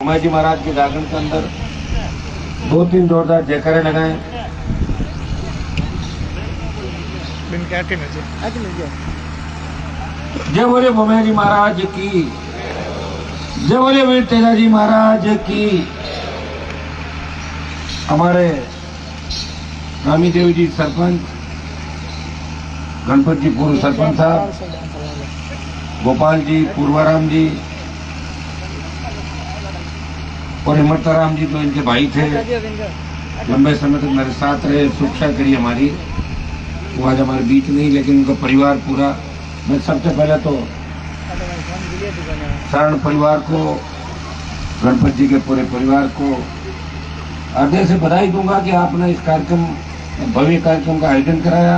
भोमैया महाराज के जागरण के अंदर 2-3 जोरदार जयकारे लगाएं। जय बोले भोमैया जी महाराज की, जय बोले वीर तेजाजी महाराज की। हमारे रामी देवी जी सरपंच, गणपत जी पूर्व सरपंच साहब, गोपाल जी, पूर्वाराम जी और हिम्मतराम जी तो इनके भाई थे, लंबे समय तक मेरे साथ रहे, सुरक्षा करी हमारी। वो आज हमारे बीच नहीं, लेकिन उनका परिवार पूरा, मैं सबसे पहले तो शरण परिवार को, गणपत जी के पूरे परिवार को हृदय से बधाई दूंगा कि आपने इस कार्यक्रम, भव्य कार्यक्रम का आयोजन कराया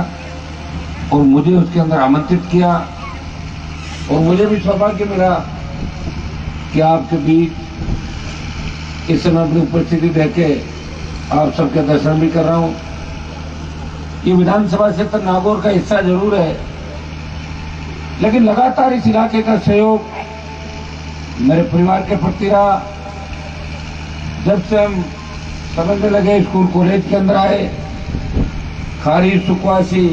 और मुझे उसके अंदर आमंत्रित किया। और मुझे भी सौभाग्य मिला कि आपके बीच इस समय अपनी उपस्थिति देखे आप सबके दर्शन भी कर रहा हूं। ये विधानसभा क्षेत्र नागौर का हिस्सा जरूर है, लेकिन लगातार इस इलाके का सहयोग मेरे परिवार के प्रति रहा। जब से हम समझने लगे, स्कूल कॉलेज के अंदर आए, खारी, सुकवासी,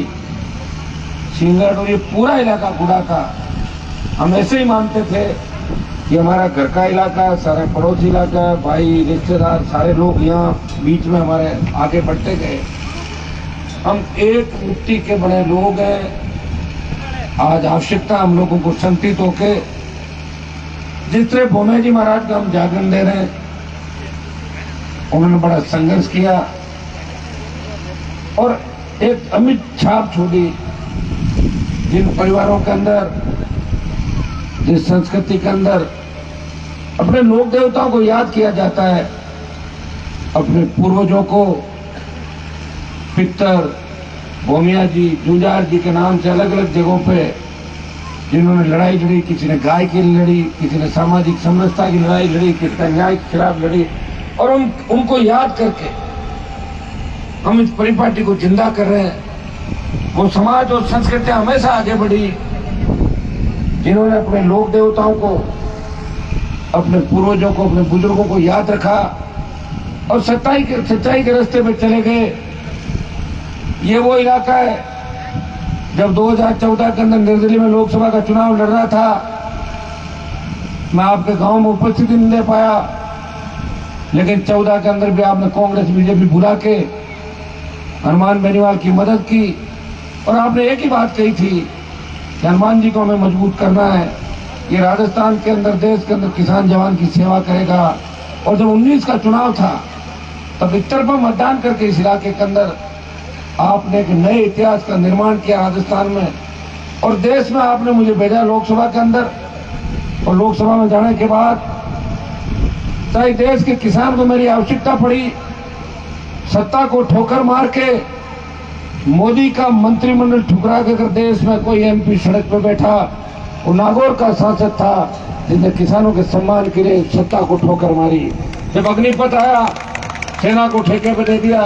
सिंगड़ और ये पूरा इलाका गुड़ा का, हम ऐसे ही मानते थे कि हमारा घर का इलाका, सारा पड़ोसी इलाका, भाई, रिश्तेदार, सारे लोग यहाँ बीच में हमारे आगे बढ़ते गए। हम एक मिट्टी के बने लोग हैं। आज आवश्यकता हम लोगों को संतित होके जिस तरह भोमैया जी महाराज का हम जागरण दे रहे हैं, उन्होंने बड़ा संघर्ष किया और एक अमिट छाप छोड़ी। जिन परिवारों के अंदर, जिस संस्कृति के अंदर अपने लोक देवताओं को याद किया जाता है, अपने पूर्वजों को, पितर, भोमैया जी, जूझार जी के नाम से अलग अलग जगहों पे जिन्होंने लड़ाई लड़ी, किसी ने गाय की लड़ी, किसी ने सामाजिक समरसता की लड़ाई लड़ी, किसी ने न्याय के खिलाफ लड़ी, और हम उनको याद करके हम इस परिपाटी को जिंदा कर रहे हैं। वो समाज और संस्कृति हमेशा आगे बढ़ी जिन्होंने अपने लोक देवताओं को, अपने पूर्वजों को, अपने बुजुर्गों को याद रखा और सच्चाई के रास्ते पे चले गए। ये वो इलाका है जब 2014 के अंदर निर्दलीय में लोकसभा का चुनाव लड़ रहा था, मैं आपके गांव में उपस्थिति नहीं दे पाया, लेकिन 14 के अंदर भी आपने कांग्रेस बीजेपी बुला के हनुमान बेनीवाल की मदद की और आपने एक ही बात कही थी कि हनुमान जी को हमें मजबूत करना है। ये राजस्थान के अंदर, देश के अंदर किसान जवान की सेवा करेगा। और जब 19 का चुनाव था तब एकतरफा मतदान करके इस इलाके के अंदर आपने एक नए इतिहास का निर्माण किया राजस्थान में और देश में आपने मुझे भेजा लोकसभा के अंदर। और लोकसभा में जाने के बाद चाहे देश के किसान को मेरी आवश्यकता पड़ी, सत्ता को ठोकर मार के मोदी का मंत्रिमंडल ठुकरा के अगर देश में कोई एमपी सड़क पर बैठा, वो नागौर का सांसद था जिसने किसानों के सम्मान के लिए सत्ता को ठोकर मारी। जब अग्निपथ आया, सेना को ठेके पे दे दिया।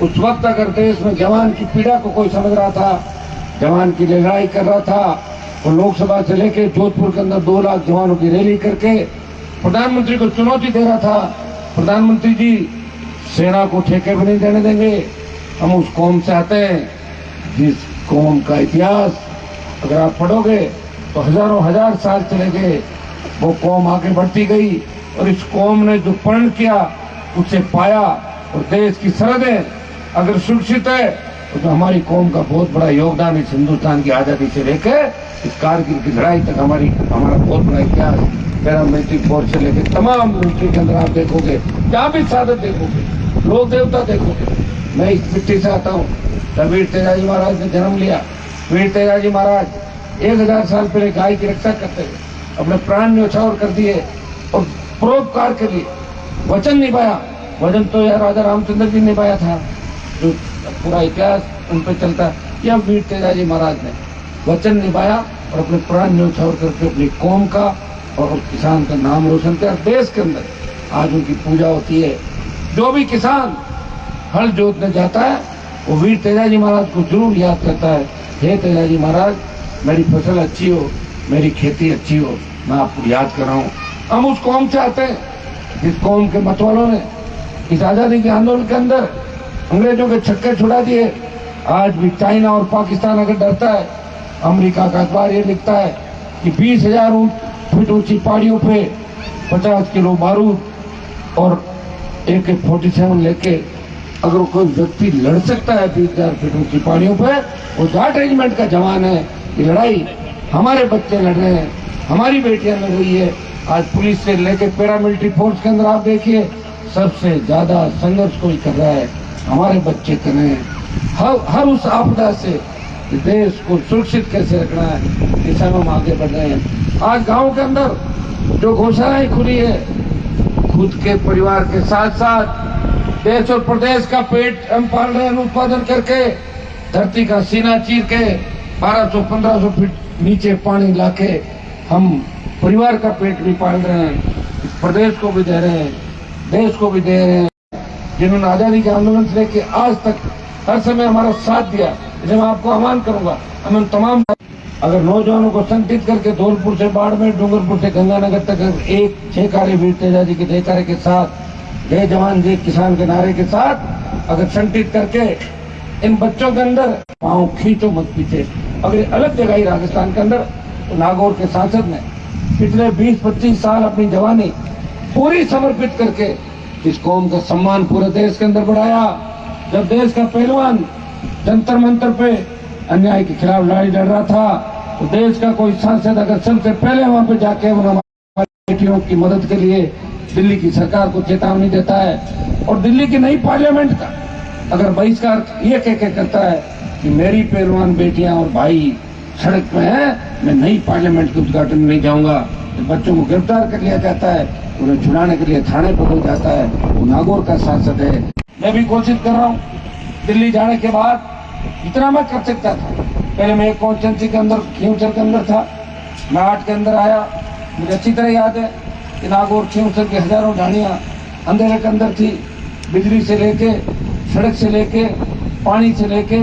उस वक्त अगर देश में जवान की पीड़ा को कोई समझ रहा था, जवान की लड़ाई कर रहा था, वो लोकसभा से लेके जोधपुर के अंदर 2 लाख जवानों की रैली करके प्रधानमंत्री को चुनौती दे रहा था, प्रधानमंत्री जी सेना को ठेके पे नहीं देने देंगे। हम उस कौम से आते हैं जिस कौम का इतिहास अगर आप पढ़ोगे तो हजारों हजार साल चले गए, वो कौम आगे बढ़ती गई और इस कौम ने जो प्रण किया उसे पाया। और देश की सरहदें अगर सुरक्षित है तो हमारी कौम का बहुत बड़ा योगदान इस हिंदुस्तान की आजादी से लेकर इस कारगिल की लड़ाई तक हमारा बहुत बड़ा इतिहास। पैरामिलिट्री फोर्स से लेकर तमाम मिलिट्री के अंदर आप देखोगे, जहाँ भी साधन देखोगे, लोक देवता देखोगे। मैं इस मिट्टी से आता हूँ। जब वीर तेजाजी महाराज ने जन्म लिया, वीर तेजाजी महाराज 1000 साल पहले गाय की रक्षा करते हुए अपने प्राण न्यौछावर कर दिए और परोपकार के लिए वचन निभाया। वचन तो यार राजा रामचंद्र जी ने निभाया था, जो पूरा इतिहास उन पर चलता है। या वीर तेजाजी महाराज ने वचन निभाया और अपने प्राण न्यौछावर करके अपनी कौम का और किसान का नाम रोशन किया। देश के अंदर आज उनकी पूजा होती है। जो भी किसान हल जोतने जाता है वो वीर तेजाजी महाराज को जरूर याद करता है, हे तेजाजी महाराज मेरी फसल अच्छी हो, मेरी खेती अच्छी हो, मैं आपको याद कर रहा हूँ। हम उस कौम से आते हैं जिस कौम के मतवालों ने इस आजादी के आंदोलन के अंदर अंग्रेजों के छक्के छुड़ा दिए, आज भी चाइना और पाकिस्तान अगर डरता है, अमेरिका का अखबार ये लिखता है कि 20,000 फीट ऊंची पहाड़ियों पे 50 किलो बारूद और AK-47 लेके अगर कोई व्यक्ति लड़ सकता है 20,000 फीट ऊंची पहाड़ियों पे, वो जाट रेजिमेंट का जवान है। ये लड़ाई हमारे बच्चे लड़ रहे हैं, हमारी बेटियां लड़ रही है। आज पुलिस से लेके पैरामिलिट्री फोर्स के अंदर आप देखिए, सबसे ज्यादा संघर्ष कोई कर रहा है, हमारे बच्चे कर रहे हैं। हर उस आपदा से देश को सुरक्षित कैसे रखना है, दिशा में हम आगे बढ़ रहे हैं। आज गांव के अंदर जो गौशालाएं खुली है, खुद के परिवार के साथ साथ देश और प्रदेश का पेट हम पाल रहे हैं, उत्पादन करके धरती का सीना चीर के 1200-1500 फीट नीचे पानी लाके हम परिवार का पेट भी पाल रहे हैं, इस प्रदेश को भी दे रहे हैं, देश को भी दे रहे हैं। जिन्होंने आजादी के आंदोलन से लेकर आज तक हर समय हमारा साथ दिया, इसलिए मैं आपको आह्वान करूंगा, हम तमाम अगर नौजवानों को संगठित करके धौलपुर से बाड़मेर, डूंगरपुर से गंगानगर तक एक जयकारे वीर तेजाजी के जयकारे के साथ, जय जवान जय किसान के नारे के साथ अगर संगठित करके इन बच्चों के अंदर पाँव खींचो मत पीछे। अगर अलग जगह ही राजस्थान के अंदर तो नागौर के सांसद ने पिछले 20-25 साल अपनी जवानी पूरी समर्पित करके इस कौम का सम्मान पूरे देश के अंदर बढ़ाया। जब देश का पहलवान जंतर मंतर पे अन्याय के खिलाफ लड़ाई लड़ रहा था, तो देश का कोई सांसद अगर सबसे पहले वहां पे जाके हमारी बेटियों की मदद के लिए दिल्ली की सरकार को चेतावनी देता है और दिल्ली की नई पार्लियामेंट का अगर बहिष्कार ये कह के करता है कि मेरी पहलवान बेटियां और भाई सड़क पे हैं, मैं नई पार्लियामेंट के उद्घाटन में नहीं जाऊंगा, तो बच्चों को गिरफ्तार कर लिया जाता है, उन्हें छुड़ाने के लिए थाने पर हो जाता है। वो नागौर का सांसद है। मैं भी कोशिश कर रहा हूँ, दिल्ली जाने के बाद जितना मैं कर सकता था, पहले मैं एक कॉन्स्टिट्यूंसी के अंदर खींवसर के अंदर था, मैं 8 के अंदर आया। मुझे अच्छी तरह याद है कि नागौर खींवसर की हजारों ढाणियां अंधेरे के अंदर थी, बिजली से लेके, सड़क से लेके, पानी से लेके,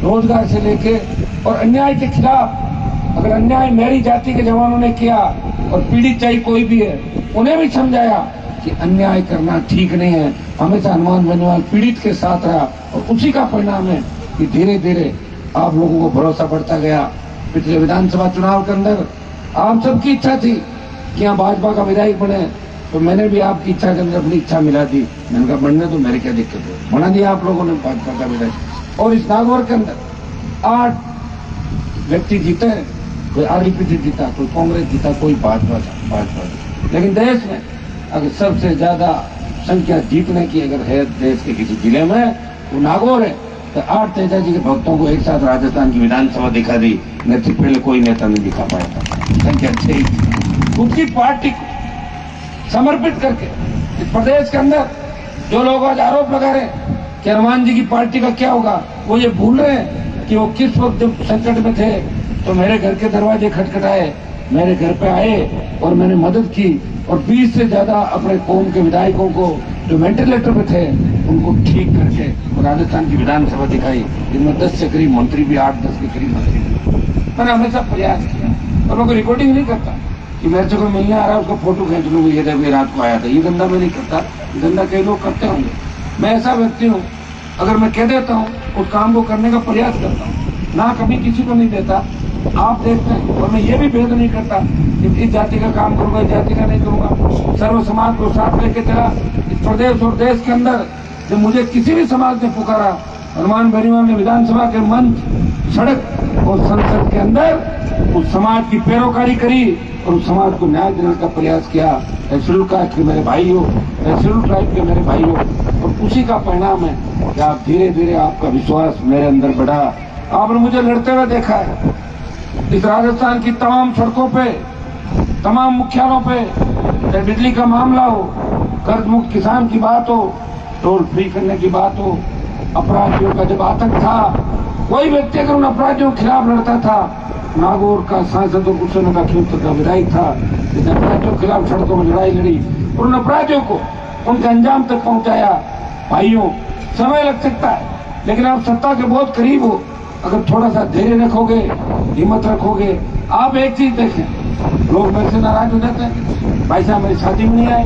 रोजगार से लेके, और अन्याय के खिलाफ अगर अन्याय मेरी जाति के जवानों ने किया और पीड़ित चाहे कोई भी है, उन्हें भी समझाया कि अन्याय करना ठीक नहीं है। हमेशा हनुमान बेनीवाल पीड़ित के साथ रहा और उसी का परिणाम है कि धीरे धीरे आप लोगों को भरोसा बढ़ता गया। पिछले विधानसभा चुनाव के अंदर आप सबकी इच्छा थी कि यहाँ भाजपा का विधायक बने, तो मैंने भी आपकी इच्छा के अंदर अपनी इच्छा मिला दी। मैंने कहा बनने तो मेरी क्या दिक्कत है, बना दिया आप लोगों ने भाजपा का विधायक। और इस नागौर के अंदर 8 व्यक्ति जीते, कोई RDP से जीता, कोई कांग्रेस जीता, कोई भाजपा जीता। लेकिन देश में अगर सबसे ज्यादा संख्या जीतने की अगर है देश के किसी जिले में, वो नागौर है। तो 8 तेजाजी के भक्तों को एक साथ राजस्थान की विधानसभा दिखा दी, नहीं पहले कोई नेता नहीं दिखा पाया था। संख्या 6 खुद की पार्टी को समर्पित करके इस प्रदेश के अंदर जो लोग आज आरोप लगा रहे हैं कि हनुमान जी की पार्टी का क्या होगा, वो ये भूल रहे हैं कि वो किस वक्त जब संकट में थे तो मेरे घर के दरवाजे खटखटाए, मेरे घर पे आए और मैंने मदद की, और 20 से ज्यादा अपने कौम के विधायकों को जो वेंटिलेटर पे थे उनको ठीक करके और राजस्थान की विधानसभा दिखाई, जिनमें 10 से करीब मंत्री भी, 8-10 के करीब मंत्री भी। मैंने हमेशा प्रयास किया और मैं कोई रिकॉर्डिंग नहीं करता कि मेरे से कोई मिलने आ रहा है उसको फोटो खींच लूंगा, ये देखो रात को आया था। ये धंधा मैं नहीं करता, ये धंधा कई लोग करते होंगे। मैं ऐसा व्यक्ति हूँ, अगर मैं कह देता हूँ उस काम को करने का प्रयास करता हूँ, ना कभी किसी को नहीं देता। आप देखते हैं, और मैं ये भी भेद नहीं करता कि इस जाति का काम करूंगा, इस जाति का नहीं करूंगा। सर्व समाज को साथ लेके चला। इस प्रदेश और देश के अंदर जब मुझे किसी भी समाज ने पुकारा, हनुमान बेनीवाल ने विधानसभा के मंच, सड़क और संसद के अंदर उस समाज की पैरोकारी करी और उस समाज को न्याय देने का प्रयास किया। शेड्यूल कास्ट के मेरे भाई हो, शेड्यूल ट्राइब के मेरे भाई हो, और उसी का परिणाम है कि आप धीरे धीरे आपका विश्वास मेरे अंदर बढ़ा। आपने मुझे लड़ते हुए देखा है इस राजस्थान की तमाम सड़कों पे, तमाम मुख्यालयों पे, चाहे बिजली का मामला हो, कर्ज मुक्त किसान की बात हो, टोल फ्री करने की बात हो, अपराधियों का जब आतंक था, कोई व्यक्ति अगर उन अपराधियों के खिलाफ लड़ता था, नागौर का सांसद और उसने का खींवसर का विधायक था, जिसने अपराधियों के खिलाफ सड़कों में लड़ाई लड़ी और उन अपराधियों को उनके अंजाम तक पहुंचाया। भाइयों, समय लग सकता है, लेकिन आप सत्ता के बहुत करीब हो। अगर थोड़ा सा धैर्य रखोगे, हिम्मत रखोगे। आप एक चीज देखें, लोग मेरे से नाराज हो जाते हैं, भाई साहब मेरी शादी में नहीं आए,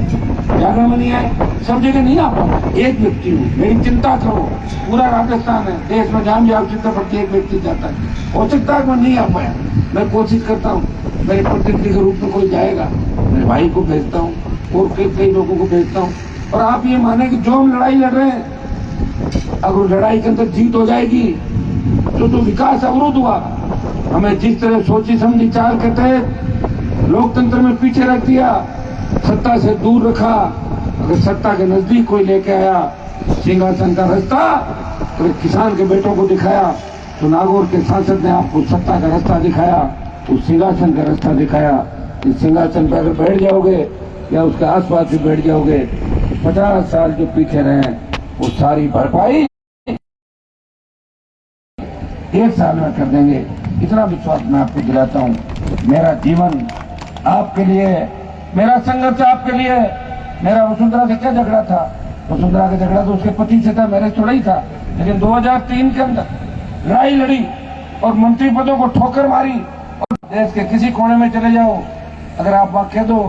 जागरण में नहीं आए, सब जगह नहीं आ पाता। एक व्यक्ति हूँ, मेरी चिंता करो, पूरा राजस्थान है, देश में जहाँ भी आवश्यकता पड़ती है एक व्यक्ति जाता है। हो सकता है मैं नहीं आ पाया, मैं कोशिश करता हूँ, मेरे प्रतिनिधि के रूप में कोई जाएगा, मेरे भाई को भेजता हूँ और कई लोगों को भेजता हूँ। और आप ये माने कि जो हम लड़ाई लड़ रहे हैं, अगर लड़ाई के अंदर जीत हो जाएगी तो विकास अवरुद्ध हुआ। हमें जिस तरह सोची समझी चाल के तहत लोकतंत्र में पीछे रख दिया, सत्ता से दूर रखा, अगर सत्ता के नजदीक कोई लेके आया सिंहासन का रास्ता, तो किसान के बेटों को दिखाया, तो नागौर के सांसद ने आपको सत्ता का रास्ता दिखाया, उस सिंहासन का रास्ता दिखाया। इस सिंहासन पर अगर बैठ जाओगे या उसके आसपास भी बैठ जाओगे, 50 साल जो पीछे रहे वो सारी भरपाई 1 साल में कर देंगे। इतना विश्वास मैं आपको दिलाता हूँ। मेरा जीवन आपके लिए, मेरा संघर्ष आपके लिए। मेरा वसुंधरा से क्या झगड़ा था? वसुंधरा का झगड़ा तो उसके पति से था, मेरे थोड़ा ही था। लेकिन 2003 के अंदर लड़ाई लड़ी और मंत्री पदों को ठोकर मारी। और देश के किसी कोने में चले जाओ, अगर आप वहां कह दो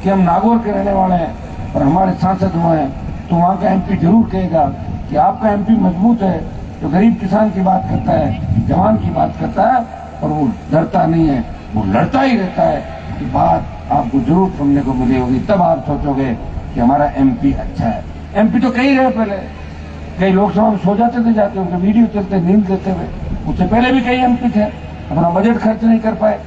कि हम नागौर के रहने वाले हैं और हमारे सांसद हुए हैं, तो वहां का एमपी जरूर कहेगा कि आपका एमपी मजबूत है, जो गरीब किसान की बात करता है, जवान की बात करता है, और वो डरता नहीं है, वो लड़ता ही रहता है। कि बात आपको जरूर सुनने को मिली होगी, तब आप सोचोगे कि हमारा एमपी अच्छा है। एमपी तो कई रहे पहले, कई लोकसभा में सो जाते थे, जाते उनके वीडियो चलते नींद लेते हुए। उससे पहले भी कई एमपी थे, अपना बजट खर्च नहीं कर पाए।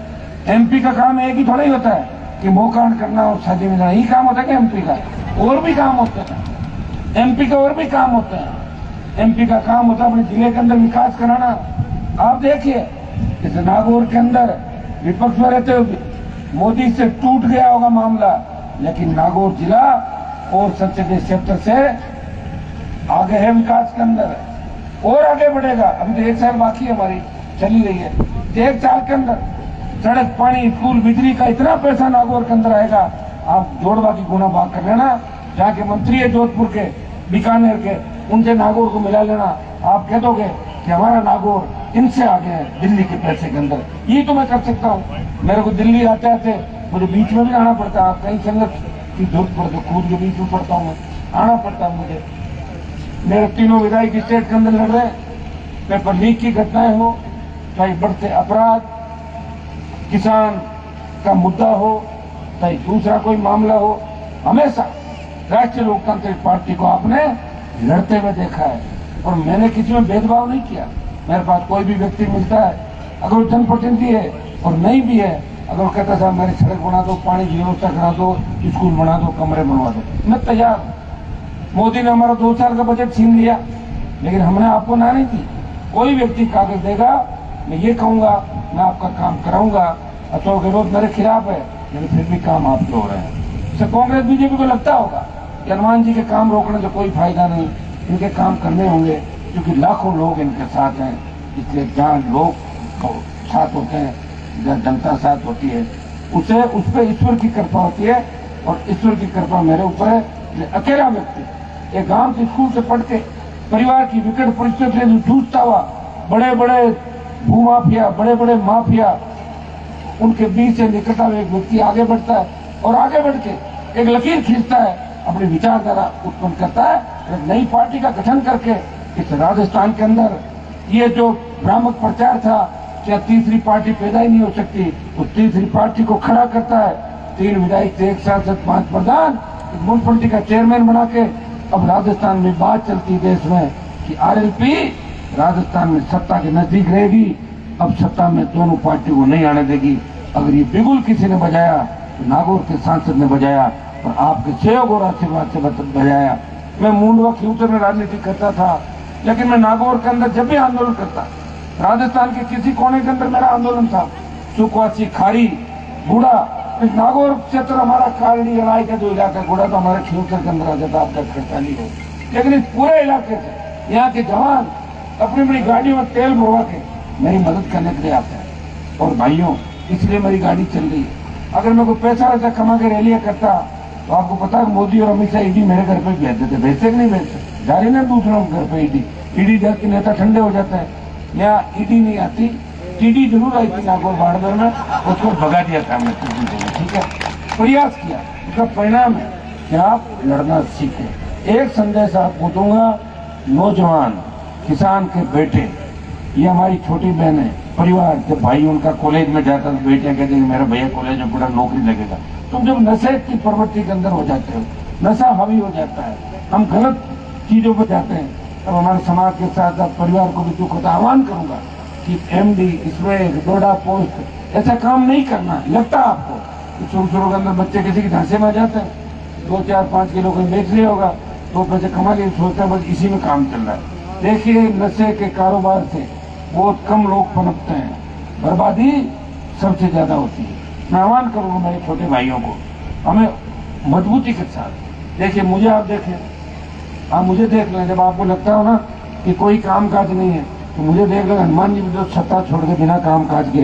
एमपी का काम एक ही थोड़ा ही होता है कि मोकांड करना और शादी में जाना, ही काम होता है कि एमपी का और भी काम होता है। एमपी का और भी काम होता है। एमपी का काम होता है अपने जिले के अंदर विकास कराना। आप देखिए, इस नागौर के अंदर विपक्ष में रहते हुए मोदी से टूट गया होगा मामला, लेकिन नागौर जिला और संसदीय क्षेत्र से आगे है विकास के अंदर, और आगे बढ़ेगा। अभी तो 1 साल बाकी है, हमारी चली रही है। 1 साल के अंदर सड़क, पानी, स्कूल, बिजली का इतना पैसा नागौर के अंदर आएगा, आप जोड़वा की गुना बात कर लेना। जहाँ के मंत्री है जोधपुर के, बीकानेर के, उनसे नागौर को मिला लेना। आप कह दोगे कि हमारा नागौर इनसे आगे है दिल्ली के पैसे के अंदर। ये तो मैं कर सकता हूँ। मेरे को दिल्ली आते आते मुझे बीच में भी आना पड़ता है, कहीं संगत की जरूरत पड़ती, खुद के बीच में पड़ता हूँ, आना पड़ता है मुझे। मेरे तीनों विधायक स्टेट के अंदर लड़ रहे, पेपर लीक की घटनाएं हो, चाहे बढ़ते अपराध, किसान का मुद्दा हो, चाहे दूसरा कोई मामला हो, हमेशा राष्ट्रीय लोकतांत्रिक पार्टी को आपने लड़ते हुए देखा है। और मैंने किसी में भेदभाव नहीं किया। मेरे पास कोई भी व्यक्ति मिलता है, अगर वो जनप्रतिनिधि है और नहीं भी है, अगर वो कहता साहब मेरी सड़क बना दो, पानी की व्यवस्था करा दो, स्कूल बना दो, कमरे बनवा दो, मैं तैयार। मोदी ने हमारा 2 साल का बजट छीन लिया, लेकिन हमने आपको ना नहीं दी। कोई व्यक्ति कागज देगा, मैं ये कहूंगा मैं आपका काम कराऊंगा। अशोक गहलोत मेरे खिलाफ है, लेकिन फिर भी काम आप हो रहे हैं। इससे कांग्रेस बीजेपी को लगता होगा कि हनुमान जी के काम रोकने से कोई फायदा नहीं, इनके काम करने होंगे, क्योंकि लाखों लोग इनके साथ हैं। इसलिए जहाँ लोग साथ होते हैं, जहाँ जनता साथ होती है, उसे उस पर ईश्वर की कृपा होती है, और ईश्वर की कृपा मेरे ऊपर है। अकेला व्यक्ति एक गांव के स्कूल से पढ़ के परिवार की विकट परिस्थिति से जूझता हुआ, बड़े बड़े भूमाफिया, बड़े बड़े माफिया, उनके बीच से निकलता हुआ एक व्यक्ति आगे बढ़ता है, और आगे बढ़ के एक लकीर खींचता है, अपनी विचारधारा उत्पन्न करता है, एक नई पार्टी का गठन करके। इस राजस्थान के अंदर ये जो भ्रामक प्रचार था कि तीसरी पार्टी पैदा ही नहीं हो सकती, उस तीसरी पार्टी को खड़ा करता है। 3 विधायक से 1 सांसद, 5 प्रधान, म्यूनसिपलिटी का चेयरमैन बना के अब राजस्थान में बात चलती है देश में कि आरएलपी राजस्थान में सत्ता के नजदीक रहेगी। अब सत्ता में दोनों पार्टी को नहीं आने देगी। अगर ये बिगुल किसी ने बजाया तो नागौर के सांसद ने बजाया, और आपके सहयोग और आशीर्वाद से बजाया। मैं मुंडवा खियूचर में राजनीति करता था, लेकिन मैं नागौर के अंदर जब भी आंदोलन करता, राजस्थान के किसी कोने के अंदर मेरा आंदोलन था, सुखवासी, खारी, गुड़ा, इस नागौर क्षेत्र हमारा कालड़ी राय का जो इलाका, गुड़ा तो हमारे खियूचर के अंदर आ जाता, आपका खर्चा नहीं हो। लेकिन इस पूरे इलाके से यहाँ के जवान अपनी बड़ी गाड़ियों में तेल भरवा के मेरी मदद करने के लिए आते हैं। और भाइयों, इसलिए मेरी गाड़ी चल रही है। अगर मैं कोई पैसा वैसा कमा के रैलियां करता, तो आपको पता है मोदी और अमित शाह ईडी मेरे घर पे भेज देते। भेजते कि नहीं भेजते? जा रही ना दूसरों के घर पे ईडी जाके नेता ठंडे हो जाते हैं। यहाँ ईडी नहीं आती, टीडी जरूर आई थी नागौर बाड़मेर में, उसको भगा दिया था हमने। ठीक है, प्रयास किया, उसका परिणाम है कि आप लड़ना सीखें। एक संदेश आपको दूंगा, नौजवान किसान के बेटे, ये हमारी छोटी बहन है, परिवार जब भाई उनका कॉलेज में जाता तो बेटियां कहती हैं मेरा भैया कॉलेज में पूरा नौकरी लगेगा। तुम जब नशे की प्रवृत्ति के अंदर हो जाते हो, नशा हावी हो जाता है, हम गलत चीजों पर जाते हैं, तब हमारे समाज के साथ साथ परिवार को भी दुख होता है। आह्वान करूंगा कि एमडी, स्प्रे, डोडा पोस्ट ऐसा काम नहीं करना। लगता है आपको शुरू शुरू के अंदर बच्चे किसी के ढांचे में जाते हैं, 2, 4, 5 किलो कोई बेच लिया होगा, 2 पैसे कमा लिए, सोचता है बस इसी में काम चल रहा है। देखिए, नशे के कारोबार से बहुत कम लोग पनपते हैं, बर्बादी सबसे ज्यादा होती है। मैं आह्वान करूंगा मेरे छोटे भाइयों को, हमें मजबूती के साथ, देखिए मुझे आप देखें, आप मुझे देख लें, जब आपको लगता हो ना कि कोई काम काज नहीं है तो मुझे देख लें। हनुमान जी जो सत्ता छोड़ के बिना काम काज के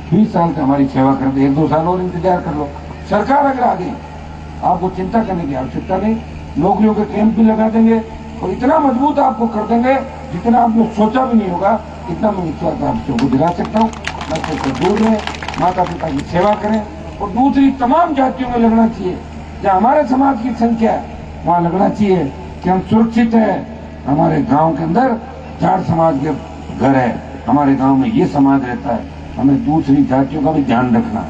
20 साल से हमारी सेवा कर दी, 1-2 साल और इंतजार कर लो, सरकार अगर आ गई आपको चिंता करने की आवश्यकता नहीं। नौकरियों के कैंप भी लगा देंगे और इतना मजबूत आपको कर देंगे जितना आपने सोचा भी नहीं होगा। इतना मैं विश्वास आपको दिला सकता हूँ। नशे से दूर रहें, माता पिता की सेवा करें और दूसरी तमाम जातियों में लगना चाहिए। जहाँ हमारे समाज की संख्या है वहाँ लगना चाहिए कि हम सुरक्षित है। हमारे गांव के अंदर 4 समाज के घर है, हमारे गांव में ये समाज रहता है, हमें दूसरी जातियों का भी ध्यान रखना,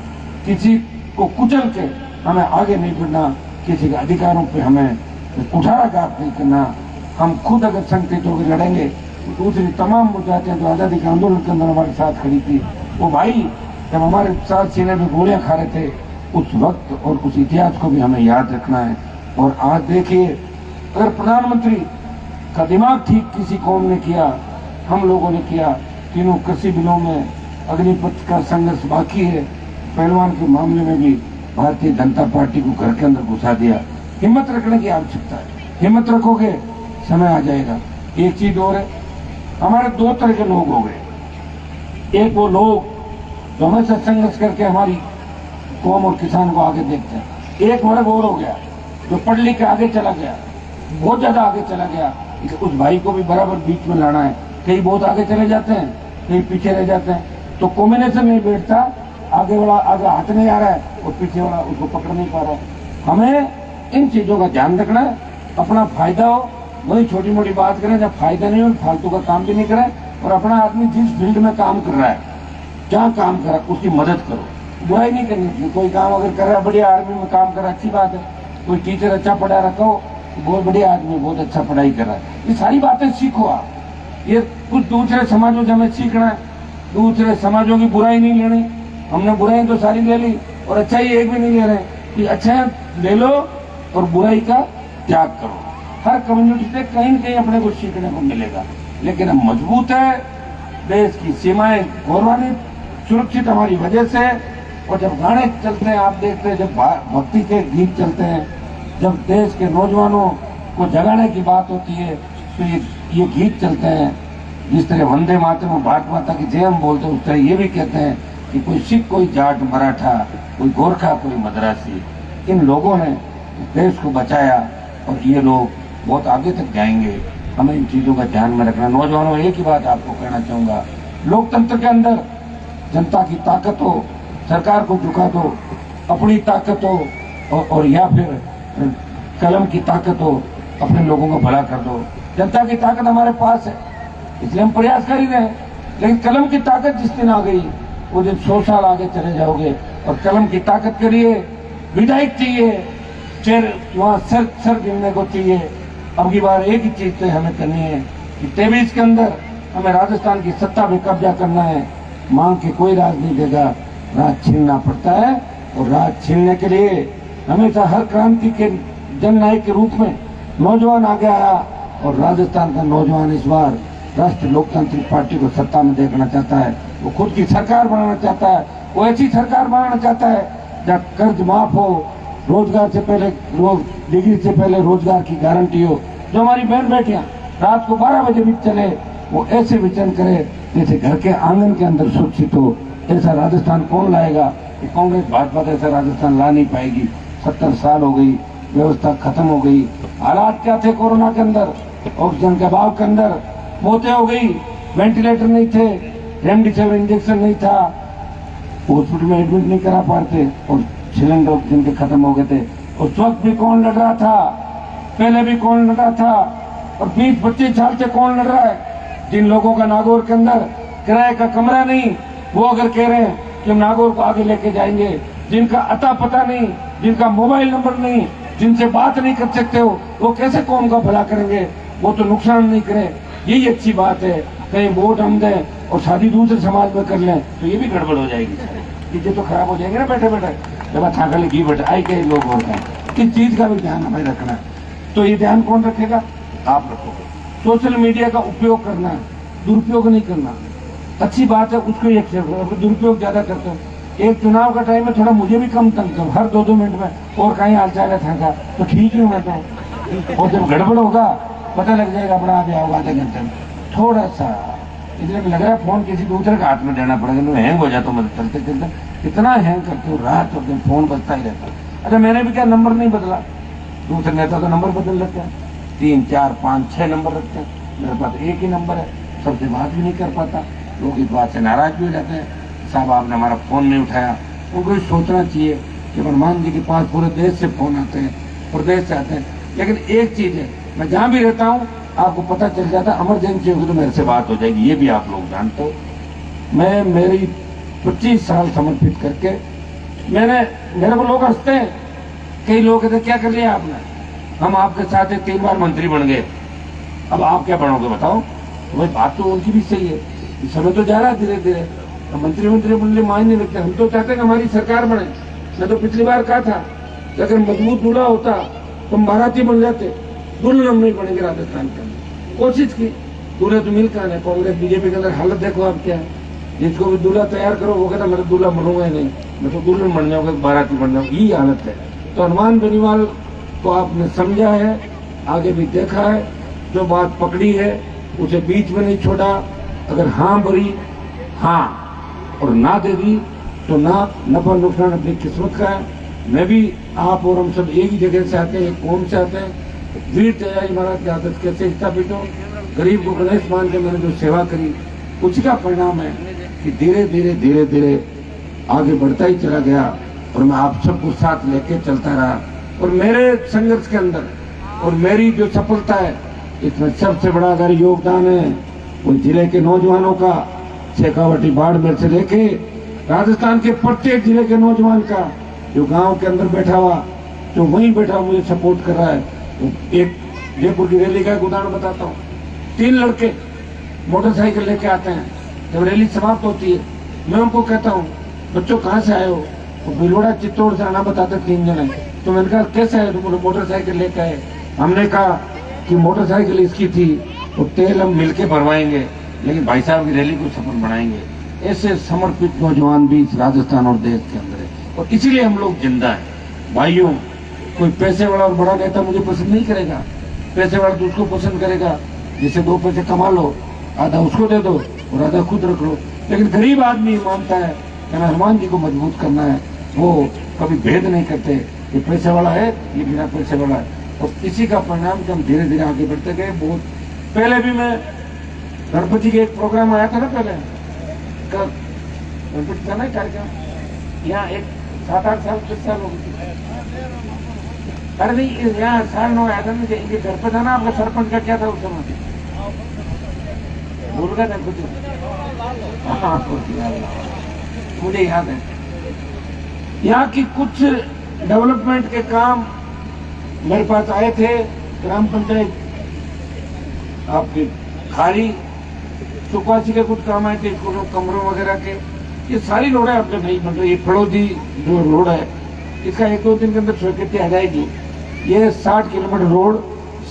किसी को कुचल के हमें आगे नहीं बढ़ना, किसी के अधिकारों पे हमें कुठाराघात नहीं करना। हम खुद अगर संगठित होकर लड़ेंगे तो दूसरी तमाम वो जातियां जो आज़ादी के आंदोलन के अंदर हमारे साथ खड़ी थी, वो भाई जब हमारे साथ सीने में गोलियां खा रहे थे, उस वक्त और उस इतिहास को भी हमें याद रखना है। और आज देखिए, अगर प्रधानमंत्री का दिमाग ठीक किसी कौम ने किया, हम लोगों ने किया, तीनों कृषि बिलों में अग्निपथ का संघर्ष बाकी है, पहलवान के मामले में भी भारतीय जनता पार्टी को घर के अंदर घुसा दिया। हिम्मत रखने की आवश्यकता है, हिम्मत रखोगे समय आ जाएगा। एक चीज और है, हमारे 2 तरह के लोग हो गए। एक वो लोग जो हमेशा संघर्ष करके हमारी कौम और किसान को आगे देखते हैं। एक वर्ग और हो गया जो पढ़ लिख के आगे चला गया, बहुत ज्यादा आगे चला गया, उस भाई को भी बराबर बीच में लाना है। कई बहुत आगे चले जाते हैं, कई पीछे रह जाते हैं, तो कॉम्बिनेशन नहीं बैठता, आगे वाला आगे हाथ नहीं आ रहा है और पीछे वाला उसको पकड़ नहीं पा रहा है। हमें इन चीजों का ध्यान रखना है, अपना फायदा हो वही छोटी मोटी बात करें, जब फायदा नहीं हो फालतू का काम भी नहीं करें, और अपना आदमी जिस फील्ड में काम कर रहा है, जहाँ काम कर रहा है उसकी मदद करो, बुराई नहीं करनी चाहिए। कोई काम अगर कर रहा है, बढ़िया आर्मी में काम कर रहा है, अच्छी बात है। कोई टीचर अच्छा पढ़ा रखा हो, बहुत बढ़िया आदमी, बहुत अच्छा पढ़ाई कर रहा है, ये सारी बातें सीखो आप। ये कुछ दूसरे समाजों से हमें सीखना है, दूसरे समाजों की बुराई नहीं लेनी। हमने बुराई तो सारी ले ली और अच्छाई एक भी नहीं ले रहे कि अच्छा ले लो और बुराई का त्याग करो। हर कम्युनिटी से कहीं न कहीं अपने को सीखने को मिलेगा, लेकिन हम मजबूत है, देश की सीमाएं गौरवान्वित सुरक्षित हमारी वजह से। और जब गाने चलते हैं, आप देखते हैं, जब भक्ति के गीत चलते हैं, जब देश के नौजवानों को जगाने की बात होती है, तो ये गीत चलते हैं। जिस तरह वंदे मातरम में भारत माता की जय हम बोलते हैं, उस तरह ये भी कहते हैं कि कोई सिख, कोई जाट, मराठा, कोई गोरखा, कोई मद्रासी, इन लोगों ने देश को बचाया और ये लोग बहुत आगे तक जाएंगे। हमें इन चीजों का ध्यान में रखना। नौजवानों, एक ही बात आपको कहना चाहूंगा, लोकतंत्र के अंदर जनता की ताकत हो, सरकार को झुका दो, अपनी ताकत हो और या फिर कलम की ताकत हो, अपने लोगों को भला कर दो। जनता की ताकत हमारे पास है, इसलिए हम प्रयास कर ही रहे हैं, लेकिन कलम की ताकत जिस दिन आ गई, वो दिन 100 साल आगे चले जाओगे। और कलम की ताकत के लिए विधायक चाहिए, फिर वहाँ सर गिनने को चाहिए। अब की बार एक ही चीज तो हमें करनी है कि 23 के अंदर हमें राजस्थान की सत्ता पे कब्जा करना है। मांग के कोई राज नहीं देगा, राज छीनना पड़ता है। और राज छीनने के लिए हमेशा हर क्रांति के जननायक के रूप में नौजवान आगे आया, और राजस्थान का नौजवान इस बार राष्ट्रीय लोकतांत्रिक पार्टी को सत्ता में देखना चाहता है। वो खुद की सरकार बनाना चाहता है, वो ऐसी सरकार बनाना चाहता है जहाँ कर्ज माफ हो, रोजगार से पहले डिग्री से पहले रोजगार की गारंटी हो, जो हमारी बहन बेटियां रात को 12 बजे भी चले, वो ऐसे विचरण करे जैसे घर के आंगन के अंदर सुरक्षित हो। ऐसा राजस्थान कौन लाएगा? कि कांग्रेस भाजपा तो ऐसा राजस्थान ला नहीं पाएगी। 70 साल हो गई, व्यवस्था खत्म हो गई। हालात क्या थे कोरोना के अंदर? ऑक्सीजन के अभाव के अंदर मौतें हो गई, वेंटिलेटर नहीं थे, रेमडेसिविर इंजेक्शन नहीं था, हॉस्पिटल में एडमिट नहीं करा पाते और सिलेंडर ऑक्सीजन के खत्म हो गए थे। उस वक्त भी कौन लड़ रहा था, पहले भी कौन लड़ रहा था, और 20-25 साल से कौन लड़ रहा है। जिन लोगों का नागौर के अंदर किराए का कमरा नहीं, वो अगर कह रहे हैं कि हम नागौर को आगे लेके जाएंगे, जिनका अता पता नहीं, जिनका मोबाइल नंबर नहीं, जिनसे बात नहीं कर सकते हो, वो कैसे कौम का भला करेंगे? वो तो नुकसान नहीं करें, यही अच्छी बात है। कहीं वोट हम दें और शादी दूसरे समाज में कर लें तो ये भी गड़बड़ हो जाएगी, चीजें तो खराब हो जाएंगी ना। बैठे बैठे जब अच्छा कर घी बैठे आई कई लोग होते हैं, किस चीज का भी ध्यान हमें रखना है। तो ये ध्यान कौन रखेगा? आप रखोगे। सोशल मीडिया का उपयोग करना है, दुरुपयोग नहीं करना। अच्छी बात है, उसको ही एक्सेप्ट करो। दुरुपयोग ज्यादा करते हो, एक चुनाव का टाइम में थोड़ा मुझे भी कम तंग करो, हर 2-2 मिनट में और कहीं हाल चाल था तो ठीक ही मैं तो। और जब गड़बड़ होगा पता लग जाएगा, अपना आप होगा आधे घंटे में। थोड़ा सा इसलिए लग रहा है फोन किसी दूसरे का हाथ में देना पड़ेगा, हैंग हो जाता हूँ चलते चलते। कितना हैंग करते हो, रात और दिन फोन बजता ही रहता है। अच्छा मैंने भी क्या नंबर नहीं बदला, दूसरे नेता तो नंबर बदल लेते हैं, 3, 4, 5, 6 नंबर रखते हैं। मेरे पास एक ही नंबर है, सबसे बात भी नहीं कर पाता। लोग इस बात से नाराज भी हो जाते हैं, साहब आपने हमारा फोन नहीं उठाया। उनको भी सोचना चाहिए कि हनुमान जी के पास पूरे देश से फोन आते हैं, प्रदेश से आते हैं। लेकिन एक चीज है, मैं जहां भी रहता हूं आपको पता चल जाता है, इमरजेंसी होगी तो मेरे से बात हो जाएगी, ये भी आप लोग जानते हो। मैं मेरी 25 साल समर्पित करके मेरे को लोग हंसते हैं, कई लोग कहते क्या कर लिया आपने, हम आपके साथ 3 बार मंत्री बन गए, अब आप क्या बनोगे बताओ। तो भाई बात तो उनकी भी सही है, समय तो जा रहा है धीरे धीरे, तो मंत्री बनने मायने नहीं रखते। हम तो चाहते हैं कि हमारी सरकार बने। मैं तो पिछली बार कहा था कि अगर मजबूत दूल्हा होता तो हम बाराती बन जाते, दुल्हन हम नहीं बनेंगे राजस्थान के अंदर। कोशिश की, दूल्हे तो मिल कहा है। कांग्रेस बीजेपी के अंदर हालत देखो आप क्या है, जिसको भी दूल्हा तैयार करो वो कहता मैं तो दूल्हा बनूंगा ही नहीं, मैं तो दुल्हन बन जाऊंगा, बाराती बन जाऊंगा, यही हालत है। तो हनुमान बेनीवाल को आपने समझा है, आगे भी देखा है, जो बात पकड़ी है उसे बीच में नहीं छोड़ा। अगर हाँ भरी हाँ और ना दे दी तो ना, नफा नुकसान अपनी किस्मत का है। मैं भी, आप और हम सब एक ही जगह से आते हैं, एक कौम से आते हैं। वीर तेजाजी महाराज की आदत कैसे स्थापित हो, गरीब को गणेश मान के मैंने जो सेवा करी, उसी का परिणाम है कि धीरे धीरे धीरे धीरे आगे बढ़ता ही चला गया और मैं आप सबको साथ लेके चलता रहा। और मेरे संघर्ष के अंदर और मेरी जो सफलता है, इसमें सबसे बड़ा अगर योगदान है वो जिले के नौजवानों का, शेखावाटी बाड़मेर से लेके राजस्थान के प्रत्येक जिले के नौजवान का, जो गांव के अंदर बैठा हुआ, जो वहीं बैठा मुझे सपोर्ट कर रहा है। तो एक जयपुर की रैली का एक उदाहरण बताता हूँ। 3 लड़के मोटरसाइकिल लेके आते हैं, जब रैली समाप्त होती है मैं उनको कहता हूँ बच्चों कहाँ से आए हो, तो भिलवाड़ा चित्तौड़ से आना बताते 3 जने। तो मैंने कहा कैसे आए, तो मोटरसाइकिल लेके आए। हमने कहा कि मोटरसाइकिल इसकी थी तो तेल हम मिलके भरवाएंगे, लेकिन भाई साहब की रैली को सफल बनाएंगे। ऐसे समर्पित नौजवान भी राजस्थान और देश के अंदर है, और इसीलिए हम लोग जिंदा हैं। भाइयों, कोई पैसे वाला और बड़ा नेता मुझे पसंद नहीं करेगा, पैसे वाला तो उसको पसंद करेगा जिसे 2 पैसे कमा लो, आधा उसको दे दो और आधा खुद रख लो। लेकिन गरीब आदमी मानता है कि हनुमान जी को मजबूत करना है, वो कभी भेद नहीं करते, ये पैसे वाला है, ये बिना पैसे वाला है। और इसी का परिणाम कि हम धीरे धीरे आगे बढ़ते गए। बहुत पहले भी मैं गणपति के एक प्रोग्राम आया था ना, पहले गणपति का ना कार्यक्रम, यहाँ एक 7-8 साल 10 साल हो गए। अरे नहीं, यहाँ साल 9 आया था ना, इनके घर पे था ना आपका सरपंच का, क्या था उस समय भूल गए थे कुछ, मुझे याद है। यहाँ की कुछ डेवलपमेंट के काम मेरे पास आए थे। ग्राम पंचायत आपके खाली चौपासी के कुछ काम आए थे, स्कूलों कमरों वगैरह के, ये सारी रोडें आपके नहीं बन रही। ये फड़ौदी जो रोड है, इसका 1-2 दिन के अंदर स्वीकृति आ जाएगी। ये 60 किलोमीटर रोड,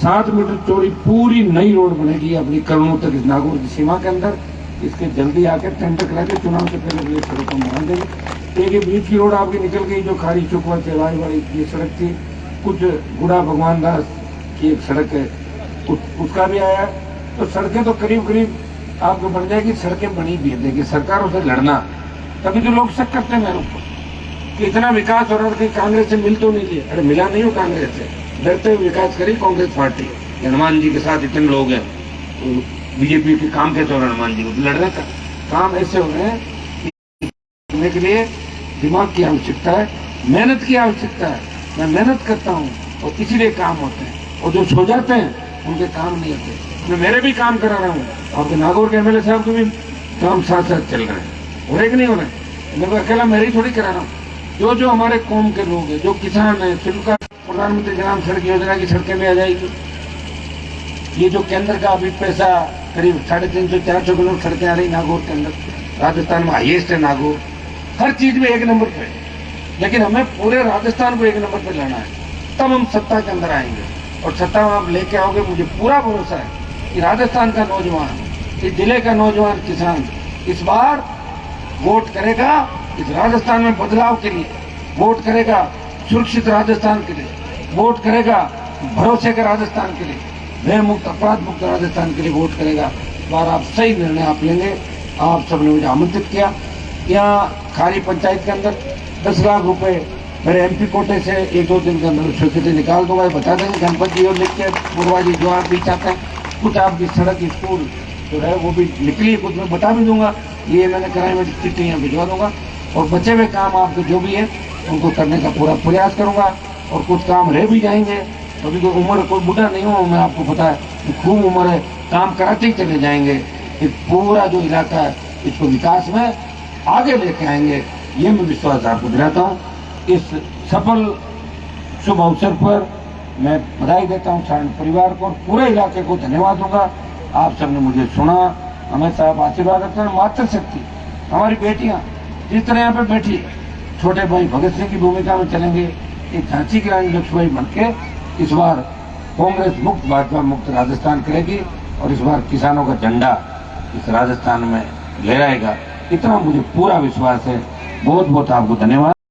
7 मीटर चौड़ी पूरी नई रोड बनेगी अपनी करोड़ों तक इस नागौर की सीमा के अंदर। इसके जल्दी आकर टेंडर करा के चुनाव से पहले ये सड़क को बना देंगे। एक ये बीच की रोड आपकी निकल गई, जो खाली चुकवा सेवाई वाली ये सड़क थी। कुछ गुड़ा भगवान दास की एक सड़क है, उसका भी आया। तो सड़कें तो करीब करीब आपको बन जाएगी। सड़कें बनी भी है, देखिए सरकारों से लड़ना, तभी तो लोग शक करते हैं मेरे ऊपर कि इतना विकास हो रहा है, कांग्रेस से मिल तो नहीं लिया। अरे मिला नहीं हो कांग्रेस से, डरते हुए विकास करी कांग्रेस पार्टी। हनुमान जी के साथ इतने लोग हैं, तो बीजेपी के काम कैसे हो रहा है, हनुमान जी को लड़ने का काम ऐसे हो रहे हैं। करने के लिए दिमाग की आवश्यकता है, मेहनत की आवश्यकता है। मैं मेहनत करता हूँ और इसीलिए काम होते हैं, और जो सो जाते हैं उनके काम नहीं होते। मैं मेरे भी काम करा रहा हूँ, आपके नागौर के एमएलए साहब के भी काम साथ साथ चल रहे हैं, हो रहे कि नहीं हो रहे। मैं अकेला मेरे ही थोड़ी करा रहा हूँ। जो हमारे कौम के लोग हैं, जो किसान हैं, जिनका प्रधानमंत्री ग्राम सड़क योजना की सड़कें में आ जाएगी। ये जो केंद्र का अभी पैसा करीब 350-400 किलोमीटर सड़कें आ रही नागौर के अंदर, राजस्थान में हाईएस्ट है नागौर, हर चीज में 1 नंबर पे। लेकिन हमें पूरे राजस्थान को 1 नंबर पे लाना है, तब हम सत्ता के अंदर आएंगे। और सत्ता में आप लेके आओगे, मुझे पूरा भरोसा है कि राजस्थान का नौजवान, इस जिले का नौजवान किसान इस बार वोट करेगा इस राजस्थान में बदलाव के लिए, वोट करेगा सुरक्षित राजस्थान के लिए, वोट करेगा भरोसे के राजस्थान के लिए, भय मुक्त अपराध मुक्त राजस्थान के लिए वोट करेगा। बार आप सही निर्णय आप लेंगे। आप सबने मुझे आमंत्रित किया। यहाँ खारी पंचायत के अंदर 10 लाख रुपए मेरे एमपी कोटे से 1-2 दिन के अंदर स्वीकृति निकाल दूंगा, बता देंगे गणपत जी और लिख के पूर्वा जी जो आप भी चाहते हैं। कुछ आपकी सड़क स्कूल जो है वो भी निकली है, कुछ मैं बता भी दूंगा, ये मैंने कराई में चिट्ठियाँ भिजवा दूंगा। और बचे हुए काम आपके जो भी है उनको करने का पूरा प्रयास करूंगा। और कुछ काम रह भी जाएंगे, अभी कोई उम्र कोई बूढ़ा नहीं हूँ मैं, आपको पता है खूब उम्र है, काम कराते ही चले जाएंगे। ये पूरा जो इलाका है इसको विकास में आगे लेके आएंगे, ये मैं विश्वास आपको दिलाता हूँ। इस सफल शुभ अवसर पर मैं बधाई देता हूँ सारण परिवार को और पूरे इलाके को धन्यवाद दूंगा। आप सबने मुझे सुना, हमेशा आप आशीर्वाद रखते हैं। मातृशक्ति हमारी बेटियां जिस तरह यहाँ पे बैठी, छोटे भाई भगत सिंह की भूमिका में चलेंगे, एक झांसी की रानी लक्ष्मीबाई बन के इस बार कांग्रेस मुक्त भाजपा मुक्त राजस्थान करेगी और इस बार किसानों का झंडा इस राजस्थान में लहराएगा, इतना मुझे पूरा विश्वास है। बहुत बहुत आपको धन्यवाद।